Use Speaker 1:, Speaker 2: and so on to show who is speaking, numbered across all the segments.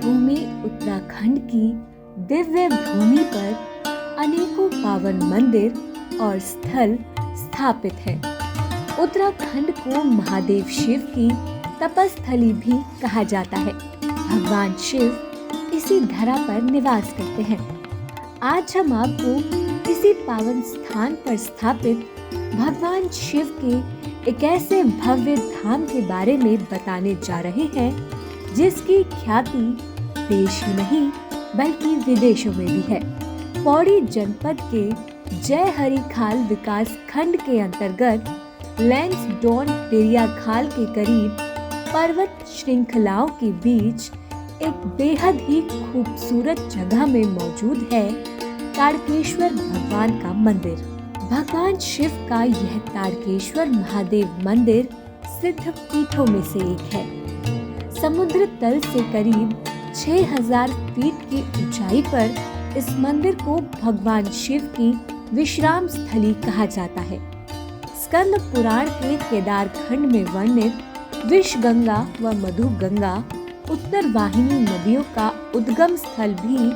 Speaker 1: भूमि उत्तराखंड की दिव्य भूमि पर अनेकों पावन मंदिर और स्थल स्थापित हैं। उत्तराखंड को महादेव शिव की तपस्थली भी कहा जाता है। भगवान शिव इसी धरा पर निवास करते हैं। आज हम आपको इसी पावन स्थान पर स्थापित भगवान शिव के एक ऐसे भव्य धाम के बारे में बताने जा रहे हैं जिसकी ख्याति देश ही नहीं बल्कि विदेशों में भी है। पौड़ी जनपद के जय हरि खाल विकास खंड के अंतर्गत लैंसडौन पेरिया खाल के करीब पर्वत श्रृंखलाओं के बीच एक बेहद ही खूबसूरत जगह में मौजूद है ताड़केश्वर भगवान का मंदिर। भगवान शिव का यह ताड़केश्वर महादेव मंदिर सिद्ध पीठों में से एक है। समुद्र तल से करीब 6000 फीट की ऊंचाई पर इस मंदिर को भगवान शिव की विश्राम स्थली कहा जाता है। स्कंद पुराण के केदार खंड में वर्णित विषगंगा व मधु गंगा उत्तर वाहिनी नदियों का उद्गम स्थल भी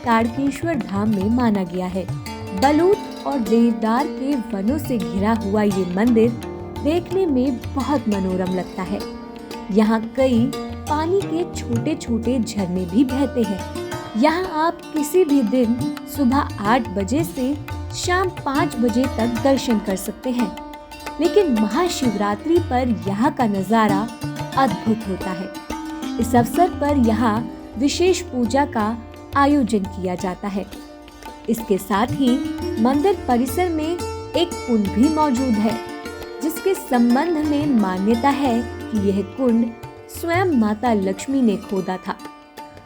Speaker 1: ताड़केश्वर धाम में माना गया है। बलूत और देवदार के वनों से घिरा हुआ ये मंदिर देखने में बहुत मनोरम लगता है। यहाँ कई पानी के छोटे छोटे झरने भी बहते हैं। यहाँ आप किसी भी दिन सुबह 8 बजे से शाम 5 बजे तक दर्शन कर सकते हैं। लेकिन महाशिवरात्रि पर यहाँ का नजारा अद्भुत होता है। इस अवसर पर यहाँ विशेष पूजा का आयोजन किया जाता है। इसके साथ ही मंदिर परिसर में एक कुंड भी मौजूद है जिसके संबंध में मान्यता है कि यह कुंड स्वयं माता लक्ष्मी ने खोदा था।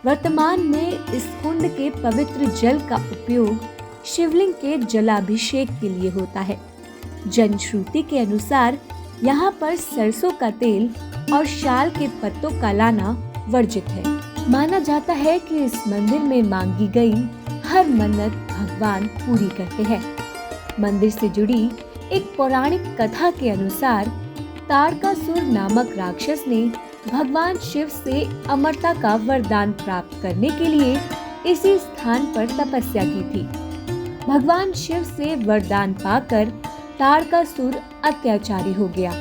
Speaker 1: वर्तमान में इस कुंड के पवित्र जल का उपयोग शिवलिंग के जलाभिषेक के लिए होता है। जनश्रुति के अनुसार यहाँ पर सरसों का तेल और शाल के पत्तों का लाना वर्जित है। माना जाता है कि इस मंदिर में मांगी गई हर मन्नत भगवान पूरी करते हैं। मंदिर से जुड़ी एक पौराणिक कथा के अनुसार ताड़कासुर नामक राक्षस ने भगवान शिव से अमरता का वरदान प्राप्त करने के लिए इसी स्थान पर तपस्या की थी। भगवान शिव से वरदान पाकर ताड़कासुर अत्याचारी हो गया।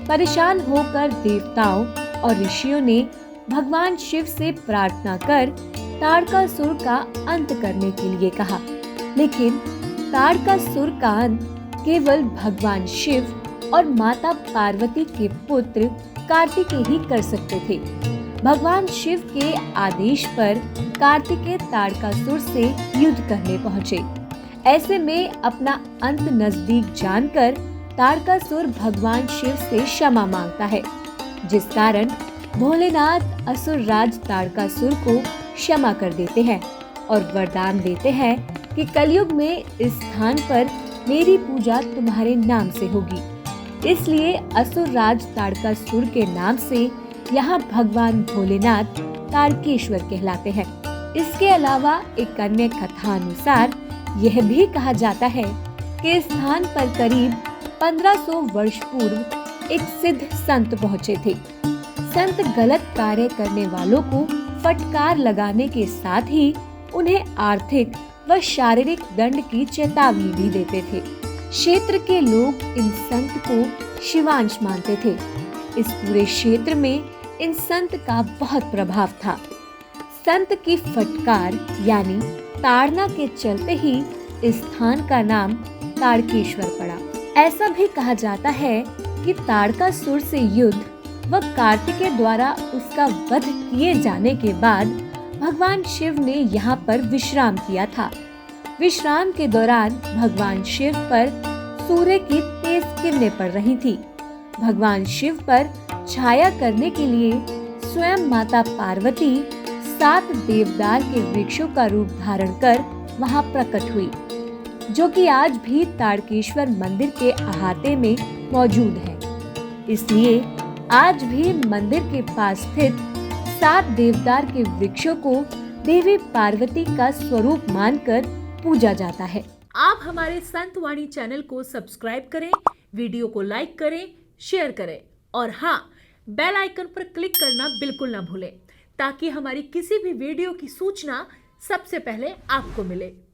Speaker 1: परेशान होकर देवताओं और ऋषियों ने भगवान शिव से प्रार्थना कर ताड़कासुर का अंत करने के लिए कहा। लेकिन ताड़कासुर का अंत केवल भगवान शिव और माता पार्वती के पुत्र कार्तिकेय ही कर सकते थे। भगवान शिव के आदेश पर कार्तिकेय ताड़कासुर से युद्ध करने पहुँचे। ऐसे में अपना अंत नजदीक जानकर ताड़कासुर भगवान शिव से क्षमा मांगता है, जिस कारण भोलेनाथ असुर राज ताड़कासुर को क्षमा कर देते हैं और वरदान देते हैं कि कलयुग में इस स्थान पर मेरी पूजा तुम्हारे नाम से होगी। इसलिए असुर राज ताड़कासुर के नाम से यहाँ भगवान भोलेनाथ ताड़केश्वर कहलाते हैं। इसके अलावा एक अन्य कथा अनुसार यह भी कहा जाता है कि इस स्थान पर करीब 1500 वर्ष पूर्व एक सिद्ध संत पहुँचे थे। संत गलत कार्य करने वालों को फटकार लगाने के साथ ही उन्हें आर्थिक व शारीरिक दंड की चेतावनी भी देते थे। क्षेत्र के लोग इन संत को शिवांश मानते थे। इस पूरे क्षेत्र में इन संत का बहुत प्रभाव था। संत की फटकार यानी ताड़ना के चलते ही इस स्थान का नाम ताड़केश्वर पड़ा। ऐसा भी कहा जाता है कि ताड़कासुर से युद्ध व कार्तिकेय द्वारा उसका वध किए जाने के बाद भगवान शिव ने यहाँ पर विश्राम किया था। विश्राम के दौरान भगवान शिव पर सूर्य की तेज किरणें पड़ रही थी। भगवान शिव पर छाया करने के लिए स्वयं माता पार्वती 7 देवदार के वृक्षों का रूप धारण कर वहां प्रकट हुई, जो कि आज भी ताड़केश्वर मंदिर के अहाते में मौजूद है। इसलिए आज भी मंदिर के पास स्थित 7 देवदार के वृक्षों को देवी पार्वती का स्वरूप मानकर पूजा जाता है।
Speaker 2: आप हमारे संत वाणी चैनल को सब्सक्राइब करें, वीडियो को लाइक करें, शेयर करें और हाँ, बेल आइकन पर क्लिक करना बिल्कुल ना भूलें ताकि हमारी किसी भी वीडियो की सूचना सबसे पहले आपको मिले।